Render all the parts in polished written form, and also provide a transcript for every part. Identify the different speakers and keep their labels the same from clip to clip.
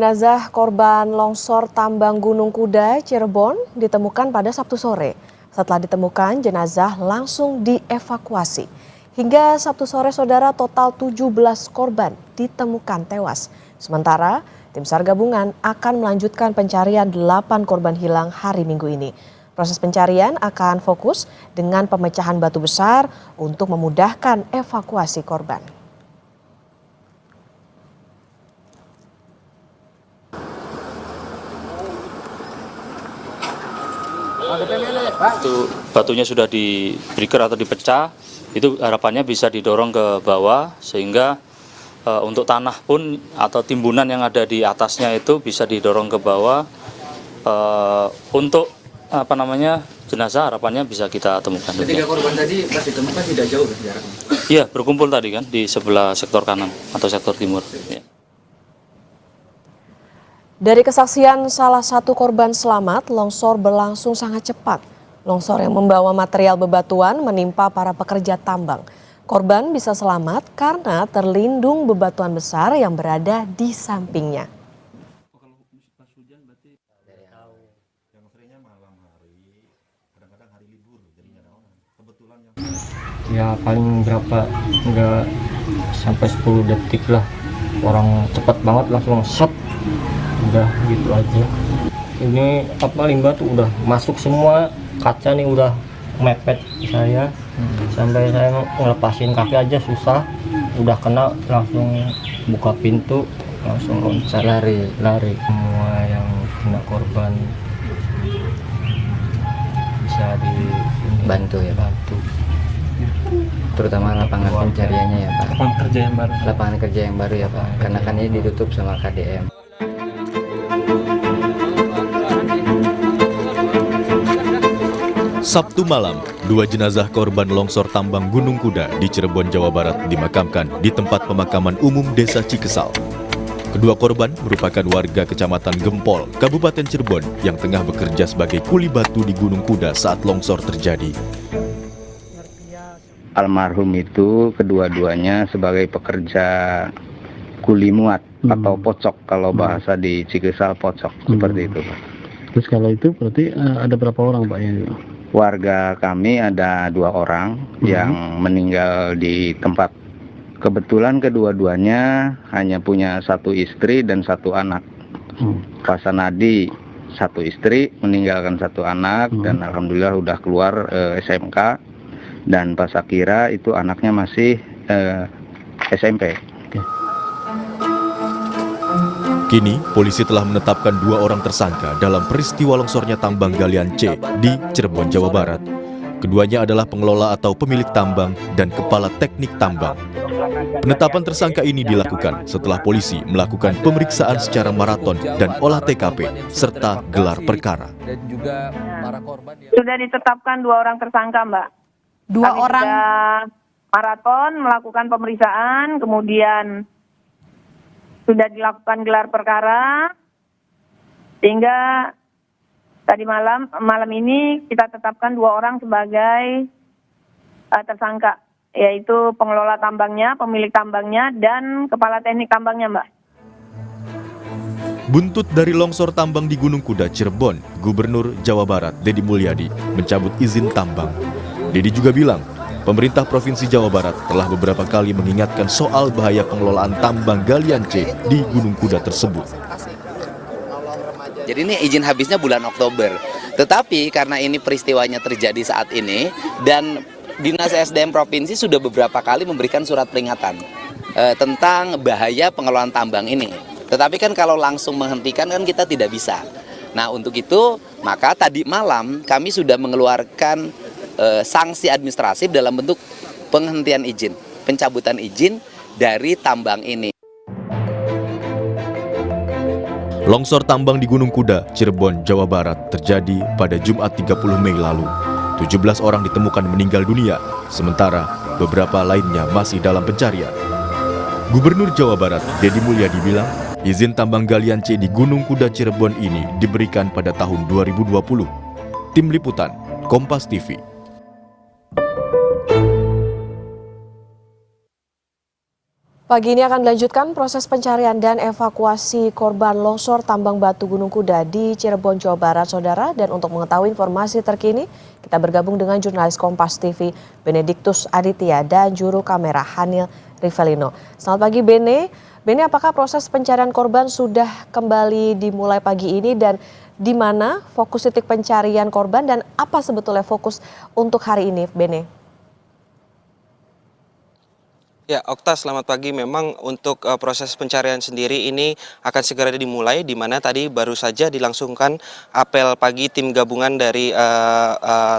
Speaker 1: Jenazah korban longsor tambang Gunung Kuda, Cirebon ditemukan pada Sabtu sore. Setelah ditemukan, jenazah langsung dievakuasi. Hingga Sabtu sore, saudara, total 17 korban ditemukan tewas. Sementara, tim SAR gabungan akan melanjutkan pencarian 8 korban hilang hari Minggu ini. Proses pencarian akan fokus dengan pemecahan batu besar untuk memudahkan evakuasi korban.
Speaker 2: Itu batunya sudah di breaker atau dipecah, itu harapannya bisa didorong ke bawah sehingga untuk tanah pun atau timbunan yang ada di atasnya itu bisa didorong ke bawah. Untuk jenazah harapannya bisa kita temukan.
Speaker 3: Ketiga korban tadi pas ditemukan tidak jauh jaraknya?
Speaker 2: Iya, berkumpul tadi kan di sebelah sektor kanan atau sektor timur. Ya.
Speaker 1: Dari kesaksian salah satu korban selamat, longsor berlangsung sangat cepat. Longsor yang membawa material bebatuan menimpa para pekerja tambang. Korban bisa selamat karena terlindung bebatuan besar yang berada di sampingnya.
Speaker 4: Ya paling berapa, nggak sampai 10 detik lah. Orang cepat banget langsung set. Udah gitu aja. Ini limbah tuh udah masuk semua, kaca nih udah mepet saya. Sampai saya ngelepasin kaki aja susah. Udah kena langsung buka pintu, langsung loncat lari. Semua yang kena korban bisa dibantu ya, bantu. Terutama lapangan pencariannya ya Pak. Lapangan kerja yang baru ya Pak. Karena kan ini ditutup sama KDM.
Speaker 5: Sabtu malam, 2 jenazah korban longsor tambang Gunung Kuda di Cirebon, Jawa Barat dimakamkan di tempat pemakaman umum Desa Cikesal. Kedua korban merupakan warga Kecamatan Gempol, Kabupaten Cirebon yang tengah bekerja sebagai kuli batu di Gunung Kuda saat longsor terjadi.
Speaker 6: Almarhum itu kedua-duanya sebagai pekerja kuli muat atau pocok, kalau bahasa di Cikesal pocok, seperti itu Pak.
Speaker 7: Terus kalau itu berarti ada berapa orang Pak yang
Speaker 6: warga kami ada 2 orang yang meninggal di tempat. Kebetulan kedua-duanya hanya punya 1 istri dan 1 anak. Pak Sanadi 1 istri, meninggalkan 1 anak, dan alhamdulillah udah keluar SMK. Dan Pak Sakira itu anaknya masih SMP.
Speaker 5: Kini, polisi telah menetapkan 2 orang tersangka dalam peristiwa longsornya tambang galian C di Cirebon, Jawa Barat. Keduanya adalah pengelola atau pemilik tambang dan kepala teknik tambang. Penetapan tersangka ini dilakukan setelah polisi melakukan pemeriksaan secara maraton dan olah TKP serta gelar perkara.
Speaker 8: Sudah ditetapkan 2 orang tersangka, Mbak.
Speaker 1: 2 orang
Speaker 8: maraton melakukan pemeriksaan, kemudian sudah dilakukan gelar perkara, sehingga tadi malam ini kita tetapkan 2 orang sebagai tersangka, yaitu pengelola tambangnya, pemilik tambangnya, dan kepala teknik tambangnya, Mbak.
Speaker 5: Buntut dari longsor tambang di Gunung Kuda, Cirebon, Gubernur Jawa Barat Deddy Mulyadi mencabut izin tambang. Deddy juga bilang, pemerintah Provinsi Jawa Barat telah beberapa kali mengingatkan soal bahaya pengelolaan tambang galian C di Gunung Kuda tersebut.
Speaker 9: Jadi ini izin habisnya bulan Oktober. Tetapi karena ini peristiwanya terjadi saat ini dan Dinas SDM Provinsi sudah beberapa kali memberikan surat peringatan tentang bahaya pengelolaan tambang ini. Tetapi kan kalau langsung menghentikan kan kita tidak bisa. Nah untuk itu maka tadi malam kami sudah mengeluarkan sanksi administratif dalam bentuk penghentian izin, pencabutan izin dari tambang ini.
Speaker 5: Longsor tambang di Gunung Kuda, Cirebon, Jawa Barat terjadi pada Jumat 30 Mei lalu. 17 orang ditemukan meninggal dunia, sementara beberapa lainnya masih dalam pencarian. Gubernur Jawa Barat Deddy Mulyadi bilang, izin tambang galian C di Gunung Kuda Cirebon ini diberikan pada tahun 2020. Tim Liputan, Kompas TV.
Speaker 1: Pagi ini akan dilanjutkan proses pencarian dan evakuasi korban longsor tambang batu Gunung Kuda di Cirebon, Jawa Barat, Saudara. Dan untuk mengetahui informasi terkini, kita bergabung dengan jurnalis Kompas TV Benediktus Aditya dan juru kamera Hanil Rivelino. Selamat pagi Bene. Bene, apakah proses pencarian korban sudah kembali dimulai pagi ini dan di mana fokus titik pencarian korban dan apa sebetulnya fokus untuk hari ini, Bene?
Speaker 10: Ya, Okta, selamat pagi. Memang untuk proses pencarian sendiri ini akan segera dimulai, di mana tadi baru saja dilangsungkan apel pagi tim gabungan dari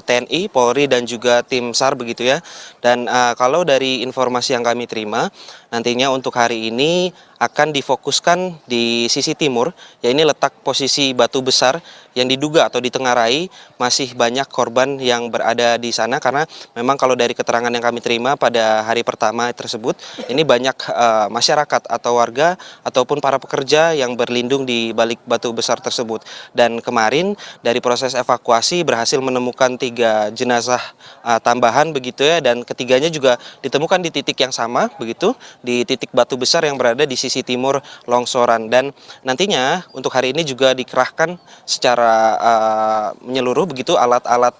Speaker 10: TNI, Polri, dan juga tim SAR begitu ya. Dan kalau dari informasi yang kami terima, nantinya untuk hari ini akan difokuskan di sisi timur, ya ini letak posisi batu besar yang diduga atau ditengarai masih banyak korban yang berada di sana, karena memang kalau dari keterangan yang kami terima pada hari pertama tersebut, ini banyak masyarakat atau warga ataupun para pekerja yang berlindung di balik batu besar tersebut. Dan kemarin dari proses evakuasi berhasil menemukan 3 jenazah tambahan begitu ya, dan ketiganya juga ditemukan di titik yang sama begitu, di titik batu besar yang berada di sisi timur longsoran. Dan nantinya untuk hari ini juga dikerahkan secara menyeluruh begitu alat-alat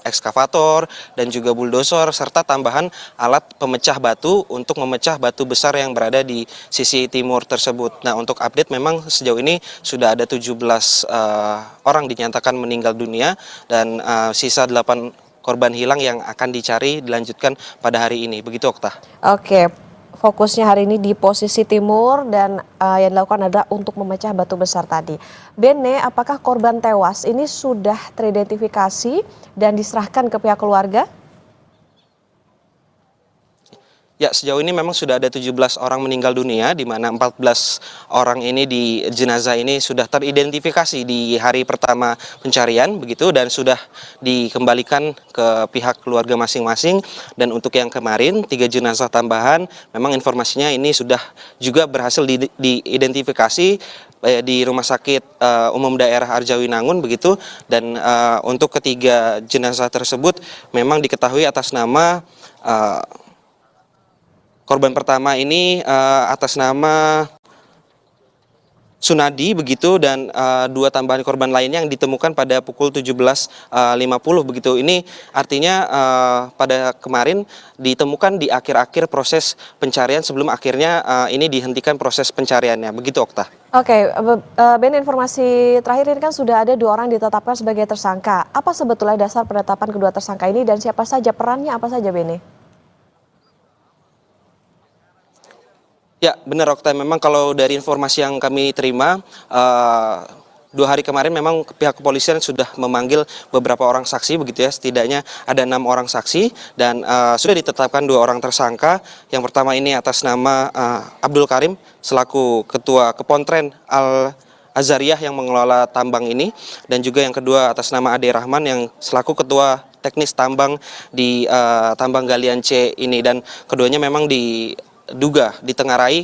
Speaker 10: ekskavator dan juga bulldozer serta tambahan alat pemecah batu untuk memecah batu besar yang berada di sisi timur tersebut. Nah, untuk update memang sejauh ini sudah ada 17 orang dinyatakan meninggal dunia dan sisa 8 korban hilang yang akan dicari dilanjutkan pada hari ini. Begitu, Okta.
Speaker 1: Oke. Fokusnya hari ini di posisi timur dan yang dilakukan adalah untuk memecah batu besar tadi. Bene, apakah korban tewas ini sudah teridentifikasi dan diserahkan ke pihak keluarga?
Speaker 10: Ya, sejauh ini memang sudah ada 17 orang meninggal dunia, di mana 14 orang ini di jenazah ini sudah teridentifikasi di hari pertama pencarian begitu, dan sudah dikembalikan ke pihak keluarga masing-masing. Dan untuk yang kemarin 3 jenazah tambahan, memang informasinya ini sudah juga berhasil diidentifikasi di Rumah Sakit Umum Daerah Arjawinangun begitu. Dan untuk ketiga jenazah tersebut memang diketahui atas nama korban pertama ini atas nama Sunadi begitu, dan 2 tambahan korban lainnya yang ditemukan pada pukul 17.50 begitu. Ini artinya pada kemarin ditemukan di akhir-akhir proses pencarian sebelum akhirnya ini dihentikan proses pencariannya. Begitu, Okta.
Speaker 1: Oke, Ben, informasi terakhir ini kan sudah ada 2 orang ditetapkan sebagai tersangka. Apa sebetulnya dasar penetapan kedua tersangka ini dan siapa saja perannya, apa saja, Bene?
Speaker 10: Ya, benar, Okta. Memang kalau dari informasi yang kami terima, 2 hari kemarin memang pihak kepolisian sudah memanggil beberapa orang saksi begitu ya, setidaknya ada 6 orang saksi dan sudah ditetapkan 2 orang tersangka. Yang pertama ini atas nama Abdul Karim selaku Ketua Kepontren Al Azhariyah yang mengelola tambang ini, dan juga yang kedua atas nama Ade Rahman yang selaku Ketua Teknis Tambang di tambang galian C ini. Dan keduanya memang diduga ditengarai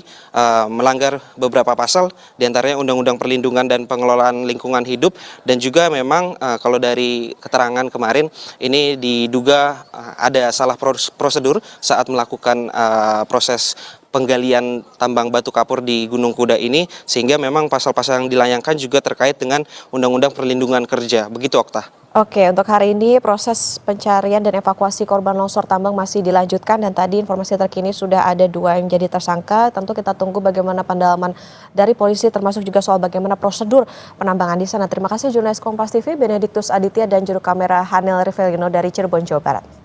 Speaker 10: melanggar beberapa pasal, diantaranya Undang-Undang Perlindungan dan Pengelolaan Lingkungan Hidup, dan juga memang kalau dari keterangan kemarin ini diduga ada salah prosedur saat melakukan proses penggalian tambang batu kapur di Gunung Kuda ini, sehingga memang pasal-pasal yang dilayangkan juga terkait dengan Undang-Undang Perlindungan Kerja. Begitu, Okta.
Speaker 1: Oke, untuk hari ini proses pencarian dan evakuasi korban longsor tambang masih dilanjutkan dan tadi informasi terkini sudah ada 2 yang jadi tersangka. Tentu kita tunggu bagaimana pendalaman dari polisi termasuk juga soal bagaimana prosedur penambangan di sana. Terima kasih jurnalis Kompas TV Benediktus Aditya dan juru kamera Hanil Rivelino dari Cirebon, Jawa Barat.